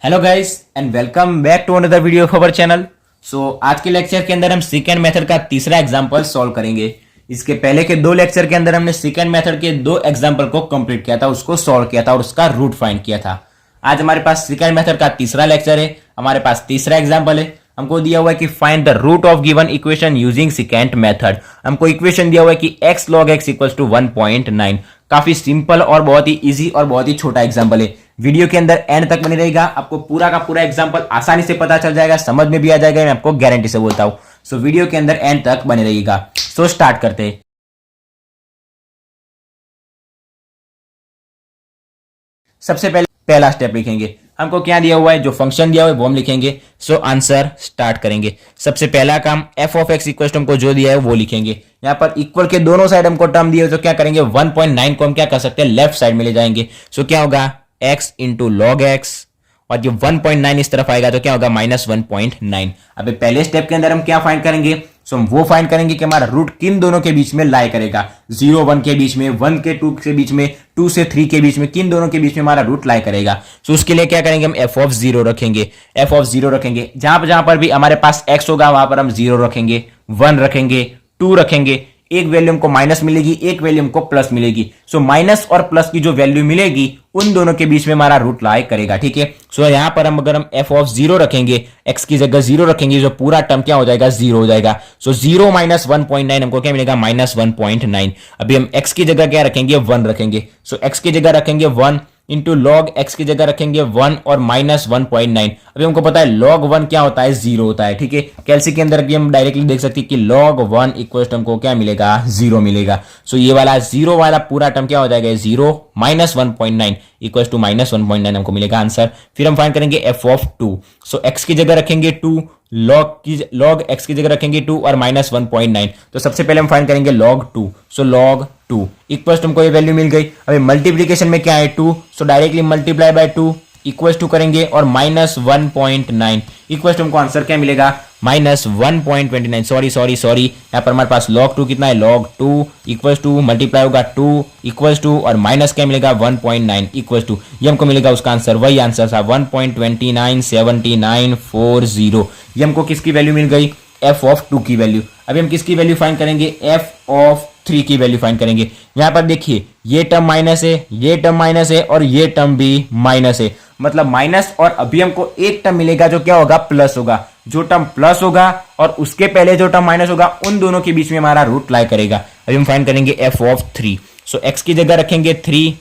Hello guys and welcome back to another video of our channel. आज के lecture के अंदर हम सेकेंड मेथड का तीसरा एग्जांपल सॉल्व करेंगे। इसके पहले के दो लेक्चर के अंदर हमने सेकेंड मेथड के दो एग्जांपल को कंप्लीट किया था, उसको सॉल्व किया था और उसका रूट फाइंड किया था। आज हमारे पास सेकेंड मेथड का तीसरा लेक्चर है, हमारे पास तीसरा एग्जाम्पल है। हमको दिया हुआ है कि find the root of given equation using second method. हमको इक्वेशन दिया हुआ है कि x log x equals to 1.9। काफी सिंपल और बहुत ही इजी और बहुत ही छोटा एग्जाम्पल है। वीडियो के अंदर एंड तक बने रहेगा, आपको पूरा का पूरा एग्जाम्पल आसानी से पता चल जाएगा, समझ में भी आ जाएगा, मैं आपको गारंटी से बोलता हूं। सो वीडियो के अंदर एंड तक बने रहिएगा। सो स्टार्ट करते हैं। सबसे पहले पहला स्टेप लिखेंगे। हमको क्या दिया हुआ है, जो फंक्शन दिया हुआ है वो हम लिखेंगे। सो आंसर स्टार्ट करेंगे। सबसे पहला काम f ऑफ x इक्वल हमको जो दिया है वो लिखेंगे। यहाँ पर इक्वल के दोनों साइड हमको टर्म दिए, तो क्या करेंगे 1.9 को हम क्या कर सकते हैं, लेफ्ट साइड में ले जाएंगे। सो क्या होगा x इंटू लॉग एक्स, और जो 1.9 इस तरफ आएगा तो क्या होगा -1.9। अब पहले स्टेप के अंदर हम क्या फाइंड करेंगे, सो हम वो फाइंड करेंगे कि हमारा रूट किन दोनों के बीच में लाई करेगा। 0 1 के बीच में, 1 के 2 के बीच में, 2 से 3 के बीच में, किन दोनों के बीच में हमारा रूट लाई करेगा। सो उसके लिए क्या करेंगे, हम f ऑफ 0 रखेंगे। f ऑफ 0 रखेंगे, जहां पर भी हमारे पास x होगा वहां पर हम 0 रखेंगे, 1 रखेंगे, 2 रखेंगे। एक वैल्यू हमको माइनस मिलेगी, एक वैल्यू हमको प्लस मिलेगी। सो माइनस और प्लस की जो वैल्यू मिलेगी उन दोनों के बीच में हमारा रूट लाई करेगा। ठीक है, सो यहां पर हम अगर हम f ऑफ 0 रखेंगे, x की जगह 0 रखेंगे, जो पूरा टर्म क्या हो जाएगा 0 हो जाएगा। सो 0 माइनस 1.9 हमको क्या मिलेगा -1.9। अभी हम x की जगह क्या रखेंगे 1 रखेंगे। सो x की जगह रखेंगे 1 इंटू लॉग एक्स की जगह रखेंगे 1 और -1.9। अभी हमको पता है log 1 क्या होता है, 0 होता है। ठीक है, कैलसी के अंदर भी हम डायरेक्टली देख सकते हैं कि log 1 इक्वल टर्म को क्या मिलेगा 0 मिलेगा। सो ये वाला 0 वाला पूरा टर्म क्या हो जाएगा 0 -1.9 इक्वल टू -1.9 हमको मिलेगा आंसर। फिर हम फाइंड करेंगे f ऑफ 2। सो x की जगह रखेंगे 2, log x की जगह रखेंगे 2 और -1.9। तो सबसे पहले हम फाइंड करेंगे log 2। सो log 2 इक्वल्स तुमको ये वैल्यू मिल गई। अभी मल्टीप्लीकेशन में क्या है 2, so directly multiply by 2 equals to करेंगे और -1.9 इक्वल्स तुमको आंसर क्या मिलेगा -1.29। सॉरी यहाँ पर हमारे पास log 2 कितना है, log 2 इक्वल्स टू मल्टीप्लाई होगा 2 इक्वल्स टू और माइनस क्या मिलेगा 1.9 इक्वल्स टू, ये हमको मिलेगा उसका आंसर। वही आंसर था 1.297940। ये हमको किसकी वैल्यू मिल गई, f ऑफ 2 की वैल्यू। अभी हम किसकी वैल्यू फाइंड करेंगे, f ऑफ 3 की वैल्यू फाइंड करेंगे। यहां पर देखिए ये टर्म माइनस है, ये टर्म माइनस है और ये टर्म भी माइनस है, मतलब माइनस। और अभी हमको एक टर्म मिलेगा जो क्या होगा प्लस होगा। जो टर्म प्लस होगा और उसके पहले जो टर्म माइनस होगा उन दोनों के बीच में हमारा रूट लाई करेगा। अभी हम फाइंड करेंगे f ऑफ 3। सो x की जगह रखेंगे 3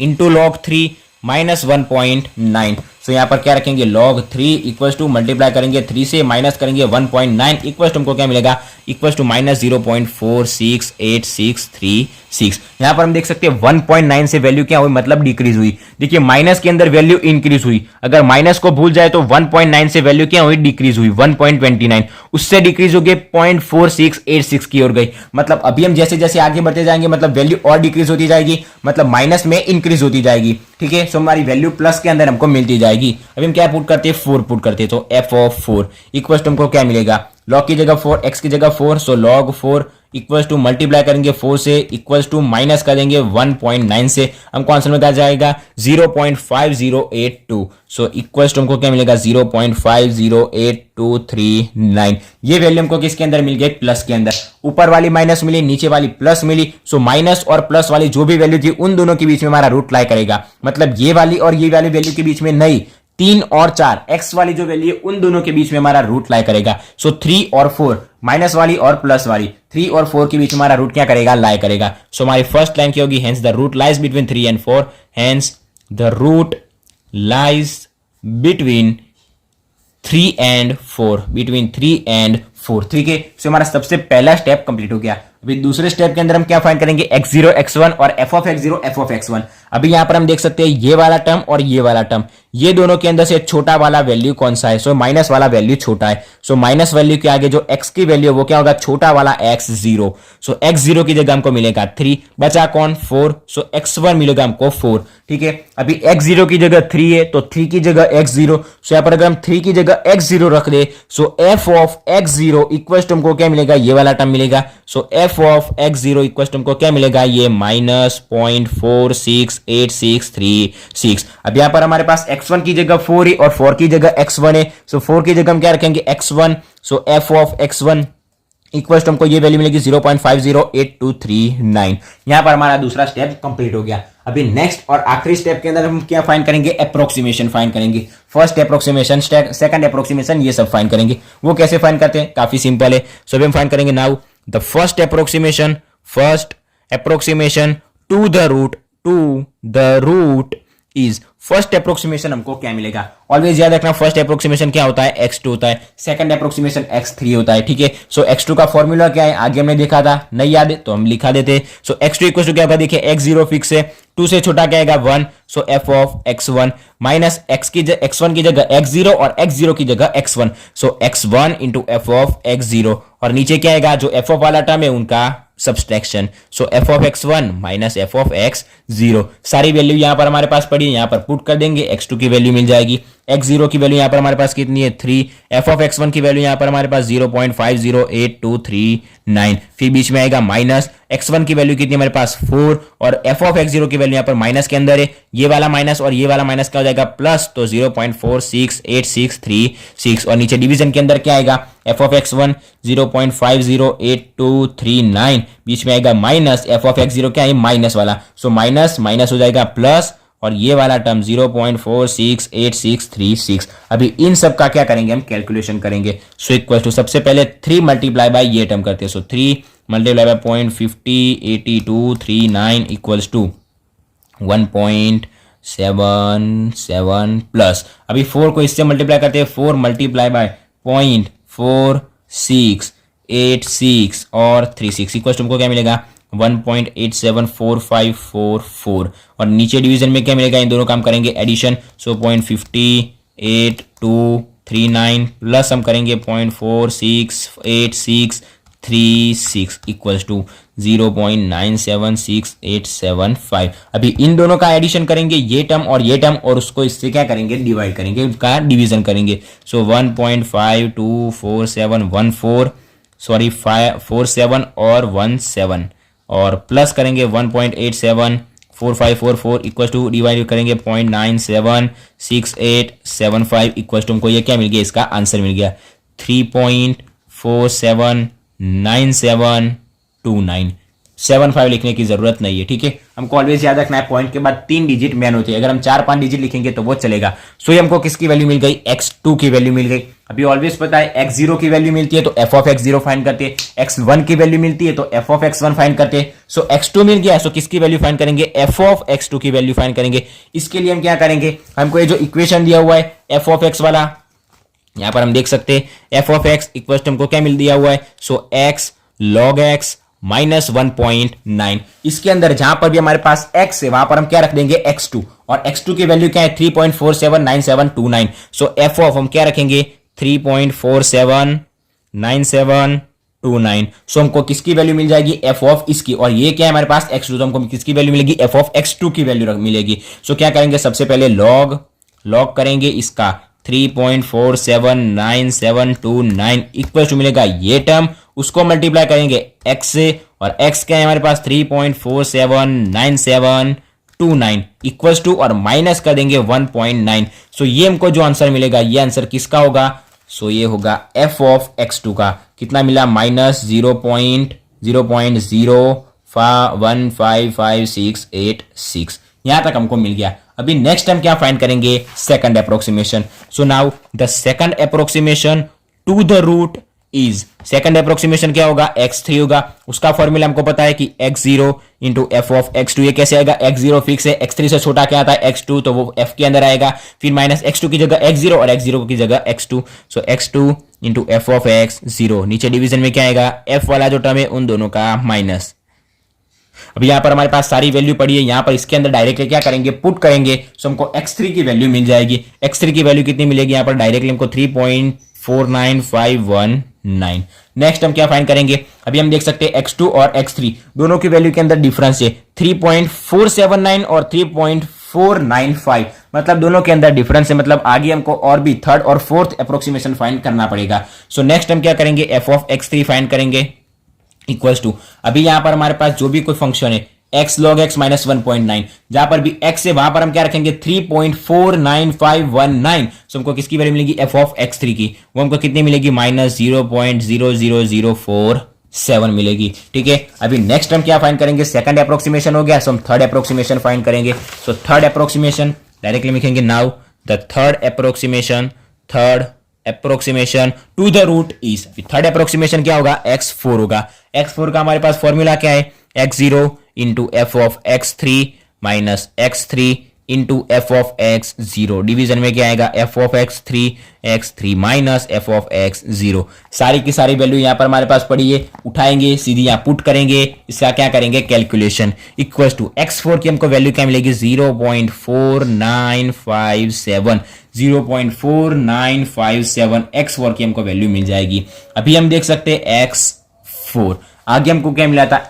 इंटू लॉग 3 -1.9। सो यहां पर क्या रखेंगे log 3 इक्वल्स टू मल्टीप्लाई करेंगे 3 से माइनस करेंगे 1.9 इक्वल्स टू हमको क्या मिलेगा इक्वल्स टू -0.468636। यहां पर हम देख सकते हैं 1.9 से वैल्यू क्या हुई, मतलब डिक्रीज हुई। देखिए माइनस के अंदर वैल्यू इंक्रीज हुई, अगर माइनस को भूल जाए तो 1.9 से वैल्यू क्या हुई डिक्रीज हुई 1.29, उससे डिक्रीज हो गई 0.4686 की ओर गई। मतलब अभी हम जैसे जैसे आगे बढ़ते जाएंगे मतलब वैल्यू और डिक्रीज होती जाएगी, मतलब माइनस में इंक्रीज होती जाएगी। ठीक है, सो हमारी वैल्यू प्लस के अंदर हमको मिलती जाएगी। अभी हम क्या पुट करते हैं 4 पुट करते हैं। तो f ऑफ 4 इक्वल्स टू हमको क्या मिलेगा, log की जगह 4 x की जगह 4। सो log 4 इक्वल्स टू मल्टीप्लाई करेंगे 4 से इक्वल्स टू माइनस कर देंगे 1.9 से, हमको आंसर में क्या जाएगा 0.5082। सो इक्वल्स टू हमको क्या मिलेगा 0.508239। ये वैल्यू हमको किसके अंदर मिल गई, प्लस के अंदर। ऊपर वाली माइनस मिली, नीचे वाली प्लस मिली। सो माइनस और प्लस वाली जो भी वैल्यू थी उन दोनों के बीच में हमारा रूट लाई करेगा, मतलब ये वाली और ये वाली वैल्यू के बीच में नहीं, 3 और 4 x वाली जो वैल्यू है उन दोनों के बीच में हमारा रूट लाई करेगा। सो 3 और 4 माइनस वाली और प्लस वाली 3 और 4 के बीच में हमारा रूट क्या करेगा लाई करेगा। सो हमारी फर्स्ट लाइन क्या होगी, hence the root lies between 3 and 4। Hence the root lies between 3 and 4, between 3 and 4। ठीक है, सो हमारा सबसे पहला स्टेप कंप्लीट हो गया। अभी दूसरे स्टेप के अंदर हम क्या फाइंड करेंगे, x0 x1 और f of x0 f of x1। अभी यहां पर हम देख सकते हैं ये वाला टर्म और ये वाला टर्म, ये दोनों के अंदर से छोटा वाला वैल्यू कौन सा है, सो माइनस वाला वैल्यू छोटा है। सो माइनस वैल्यू के आगे जो x की वैल्यू है वो क्या होगा, छोटा वाला x0। सो x0 की जगह हमको मिलेगा 3, बचा कौन 4। सो x1 मिलेगा हमको 4। ठीक है, अभी x0 की जगह 3 है तो 3 की जगह x0। सो यहां पर अगर हम 3 की जगह x0 रख दे, so f of x0 x0 equal to हमको क्या मिलेगा, ये वाला टर्म मिलेगा। So f of x0 equal to हमको क्या मिलेगा, ये -0.4686636। अब यहाँ पर हमारे पास x1 की जगह 4 है और 4 की जगह x1 है। सो 4 की जगह हम क्या रखेंगे, x1। So f of x1 equal to हमको ये वैल्यू मिलेगी 0.508239। यहां पर हमारा दूसरा स्टेप कंप्लीट हो गया। अभी नेक्स्ट और आखिरी स्टेप के अंदर हम क्या फाइंड करेंगे, अप्रोक्सीमेशन फाइंड करेंगे। फर्स्ट अप्रोक्सीमेशन, सेकंड अप्रोक्सीमेशन, ये सब फाइंड करेंगे। वो कैसे फाइंड करते हैं, काफी सिंपल है। सो हम फाइंड करेंगे now the first approximation to the root is, first approximation हमको क्या मिलेगा, ऑलवेज याद रखना फर्स्ट अप्रोक्सीमेशन क्या होता है, x2 होता है, सेकंड अप्रोक्सीमेशन x3 होता है, ठीक है। सो x2 का फॉर्मूला क्या है, आगे हमने देखा था, नहीं याद है तो हम लिखा देते। सो x2 इक्वल टू क्या होगा, देखिए x0 फिक्स है, 2 से छोटा क्या आएगा 1। सो f of x1 minus x1 की जगह x0 और x0 की जगह x1। So x1 into f of x0 और नीचे क्या आएगा, जो f ऑफ वाला टर्म है उनका subtraction. So f of x1 minus f of x0, सारी वैल्यू यहां पर हमारे पास पड़ी है, यहां पर पुट कर देंगे, x2 की वैल्यू मिल जाएगी, x0 की वैल्यू यहां पर हमारे पास कितनी है 3, f ऑफ x1 की वैल्यू यहां पर हमारे पास 0.508239, फिर बीच में आएगा माइनस x1 की वैल्यू कितनी हमारे पास 4 और f ऑफ x0 की वैल्यू यहां पर माइनस के अंदर है, ये वाला माइनस और ये वाला माइनस क्या हो जाएगा प्लस, तो 0.468636 और नीचे डिवीजन के अंदर क्या आएगा, f ऑफ x1 0.508239, बीच में आएगा माइनस, f ऑफ x0 क्या है माइनस वाला, सो माइनस माइनस हो जाएगा प्लस और ये वाला टर्म 0.468636। अभी इन सब का क्या करेंगे, हम कैलकुलेशन करेंगे। सो इक्वल टू सबसे पहले 3 मल्टीप्लाई बाय ये टर्म करते हैं। So 3 multiply by 0.508239 equals to 1.77 plus, अभी 4 को इससे मल्टीप्लाई करते हैं, 4 मल्टीप्लाई बाय 0.4686 और 36 इक्वल टू हमको क्या मिलेगा 1.874544 और नीचे डिवीजन में क्या मिलेगा, इन दोनों काम करेंगे एडिशन। सो 0.58239 प्लस हम करेंगे 0.468636 इक्वल्स टू 0.976875। अभी इन दोनों का एडिशन करेंगे, ये टर्म और उसको इससे क्या करेंगे, डिवाइड करेंगे, उनका डिवीजन करेंगे। सो 1.524714 सॉरी 47 और 17 और प्लस करेंगे 1.874544 इक्वल टू डिवाइड करेंगे 0.976875 इक्वल टू हमको ये क्या मिल गया, इसका आंसर मिल गया 3.479729। 75 लिखने की जरूरत नहीं है, ठीक है। हमको ऑलवेज याद रखना है पॉइंट के बाद 3 डिजिट मेन होती है, अगर हम 4-5 डिजिट लिखेंगे तो वो चलेगा। सो ये हमको किसकी वैल्यू मिल गई, x2 की वैल्यू मिल गई। अभी ऑलवेज पता है x0 की वैल्यू मिलती है तो f ऑफ x0 फाइंड करते हैं, x1 की वैल्यू मिलती है तो f ऑफ x1 फाइंड करते हैं। सो x2 मिल गया, सो किसकी वैल्यू फाइंड करेंगे, f ऑफ x2 की वैल्यू फाइंड करेंगे। इसके लिए हम क्या करेंगे, हमको ये जो इक्वेशन दिया हुआ है f ऑफ x वाला, यहां पर हम देख सकते हैं f of x equal to हमको क्या मिल दिया हुआ है, so x log x minus 1.9। इसके अंदर जहां पर भी हमारे पास x है वहां पर हम क्या रख देंगे x2 और x2 की वैल्यू क्या है 3.479729। सो f ऑफ हम क्या रखेंगे 3.479729। सो हमको किसकी वैल्यू मिल जाएगी, f ऑफ इसकी, और ये क्या है हमारे पास x2, तो हमको किसकी वैल्यू मिलेगी, f ऑफ x2 की वैल्यू मिलेगी। सो क्या करेंगे, सबसे पहले log करेंगे इसका 3.479729 इक्वल टू मिलेगा ये टर्म, उसको मल्टीप्लाई करेंगे x से और x क्या है हमारे पास 3.479729 इक्वल्स टू और माइनस कर देंगे 1.9। सो ये हमको जो आंसर मिलेगा, ये आंसर किसका होगा, सो ये होगा f ऑफ x2 का, कितना मिला माइनस 0.0155686। यहां तक हमको मिल गया। अभी नेक्स्ट हम क्या फाइंड करेंगे, second approximation. So now the second approximation to the root is, second approximation क्या होगा, x3 होगा। उसका फॉर्मूला हमको पता है कि x0 into F of x2, ये कैसे आएगा, x0 फिक्स है, x3 से छोटा क्या आता है x2, तो वो f के अंदर आएगा, फिर माइनस x2 की जगह x0 और x0 की जगह x2। So x2 into F of x0, नीचे डिवीजन में क्या आएगा, f वाला जो टर्म है उन दोनों का माइनस। अब यहां पर हमारे पास सारी वैल्यू पड़ी है, यहां पर इसके अंदर डायरेक्टली क्या करेंगे, पुट करेंगे। सो हमको x3 की वैल्यू मिल जाएगी। x3 की वैल्यू कितनी मिलेगी, यहां पर डायरेक्टली हमको 3.49519। नेक्स्ट हम क्या फाइंड करेंगे, अभी हम देख सकते हैं x2 और x3 दोनों की वैल्यू के अंदर डिफरेंस है 3.479 और 3.495। मतलब दोनों के अंदर डिफरेंस है, मतलब आगे हमको और भी थर्ड और फोर्थ अप्रोक्सीमेशन फाइंड करना पड़ेगा। सो नेक्स्ट हम क्या करेंगे, एफ ऑफ x3 फाइंड करेंगे इक्वल्स टू, अभी यहां पर हमारे पास जो भी कोई फंक्शन है x log x माइनस 1.9, जहां पर भी x है वहां पर हम क्या रखेंगे 3.49519। सो हमको किसकी वैल्यू मिलेगी, f ऑफ x3 की, वो हमको कितनी मिलेगी, माइनस 0.00047 मिलेगी। ठीक है, अभी नेक्स्ट हम क्या फाइंड करेंगे, सेकंड अप्रोक्सीमेशन हो गया, सो हम थर्ड अप्रोक्सीमेशन फाइंड करेंगे। सो थर्ड अप्रोक्सीमेशन डायरेक्टली लिखेंगे, now the third approximation to the root is, third approximation क्या होगा, x4 होगा। x4 का हमारे पास फॉर्मूला क्या है, x0 into F of x3 minus x3 into F of x0, division में क्या आएगा, F of x3 minus F of x0। सारी की सारी वैल्यू यहां पर हमारे पास पड़ी है, उठाएंगे सीधी यहां पुट करेंगे, इसका क्या करेंगे कैलकुलेशन, इक्वल्स टू x4 की हमको वैल्यू क्या मिलेगी 0.4957, 0.4957 x4 की हमको वैल्यू मिल जाएगी। अभी हम देख सकते हैं x4, आगे हमको क्या मिला था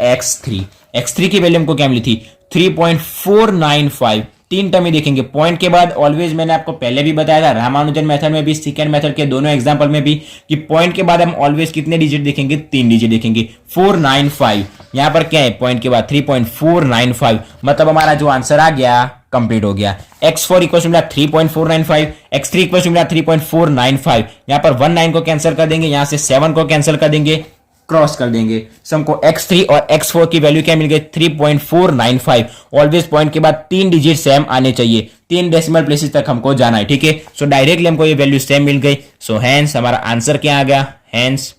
x3 की वैल्यू हमको क्या मिली थी 3.495, तीन टर्म ही देखेंगे पॉइंट के बाद। ऑलवेज मैंने आपको पहले भी बताया था, रामानुजन मेथड में भी, सेकंड मेथड के दोनों एग्जांपल में भी, कि पॉइंट के बाद हम ऑलवेज कितने डिजिट देखेंगे, 3 डिजिट देखेंगे। 495 यहां पर क्या है, पॉइंट के बाद 3.495, मतलब हमारा जो आंसर आ गया कंप्लीट हो गया। x4 इक्वल टू मिला 3.495, x3 इक्वल टू मिला 3.495, यहां पर 19 को कैंसिल कर देंगे, यहां से 7 को कैंसिल कर देंगे, क्रॉस कर देंगे। सो हमको x3 और x4 की वैल्यू क्या मिल गई 3.495। ऑलवेज पॉइंट के बाद 3 डिजिट सेम आने चाहिए, 3 डेसिमल प्लेसेस तक हमको जाना है। ठीक है, सो डायरेक्टली हमको ये वैल्यू सेम मिल गई। सो हेंस हमारा आंसर क्या आ गया, hence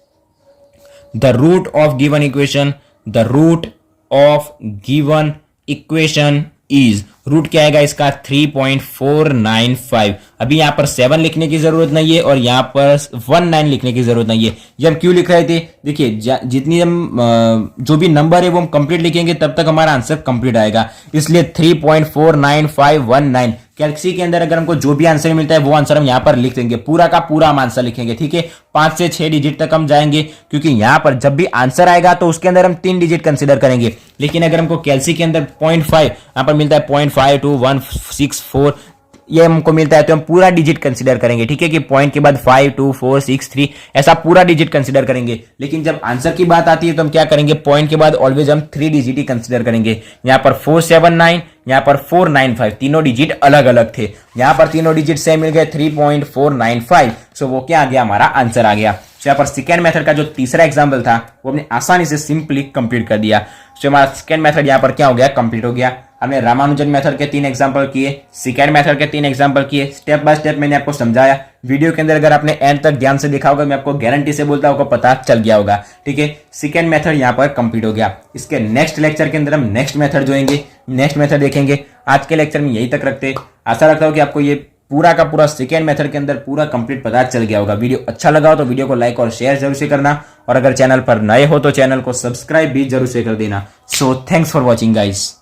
the root of given equation is, root क्या आएगा इसका 3.495। अभी यहां पर 7 लिखने की जरूरत नहीं है और यहां पर 19 लिखने की जरूरत नहीं है। ये हम क्यों लिख रहे थे, देखिए जितनी हम जो भी नंबर है वो हम कंप्लीट लिखेंगे तब तक हमारा आंसर कंप्लीट आएगा, इसलिए 3.49519 कैलसी के अंदर अगर हमको जो भी आंसर मिलता है वो आंसर हम यहां पर लिख देंगे, पूरा का पूरा हम आंसर लिखेंगे। ठीक है, 5 से 6 डिजिट तक हम जाएंगे, क्योंकि यहां पर जब भी आंसर आएगा तो उसके अंदर हम 3 डिजिट कंसीडर करेंगे। लेकिन अगर हमको कैलसी के अंदर 0.5 यहां पर मिलता है 0.526164 ये हमको मिलता है तो हम पूरा डिजिट कंसीडर करेंगे। ठीक है, कि पॉइंट के बाद 52463 ऐसा पूरा डिजिट कंसीडर करेंगे। लेकिन जब आंसर की बात आती है तो हम क्या करेंगे, पॉइंट के बाद ऑलवेज हम 3 डिजिट ही कंसीडर करेंगे। यहां पर 479, यहां पर 495, तीनों डिजिट अलग अलग थे, यहां पर तीनों डिजिट सेम मिल गए 3.495। सो वो क्या आ गया, हमारा आंसर आ गया। यहाँ पर सेकेंड मेथड का जो तीसरा एग्जाम्पल था वो हमने आसानी से सिंपली कंप्लीट कर दिया। तो हमारा सेकेंड मेथड यहाँ पर क्या हो गया, कंप्लीट हो गया। हमने रामानुजन मेथड के 3 एग्जाम्पल किए, सेकेंड मेथड के 3 एग्जाम्पल किए, स्टेप बाय स्टेप मैंने आपको समझाया। वीडियो के अंदर अगर आपने एंड तक ध्यान से देखा होगा, मैं आपको गारंटी से बोलता हूँ पता चल गया होगा। ठीक है, सेकेंड मेथड यहाँ पर कंप्लीट हो गया। इसके नेक्स्ट लेक्चर के अंदर हम नेक्स्ट मेथड जोड़ेंगे, नेक्स्ट मेथड देखेंगे। आज के लेक्चर में यही तक रखते। आशा रखता हूँ कि आपको ये पूरा का पूरा सेकेंड मेथड के अंदर पूरा कंप्लीट पता चल गया होगा। वीडियो अच्छा लगा हो तो वीडियो को लाइक और शेयर जरूर से करना, और अगर चैनल पर नए हो तो चैनल को सब्सक्राइब भी जरूर से कर देना। So thanks for watching guys.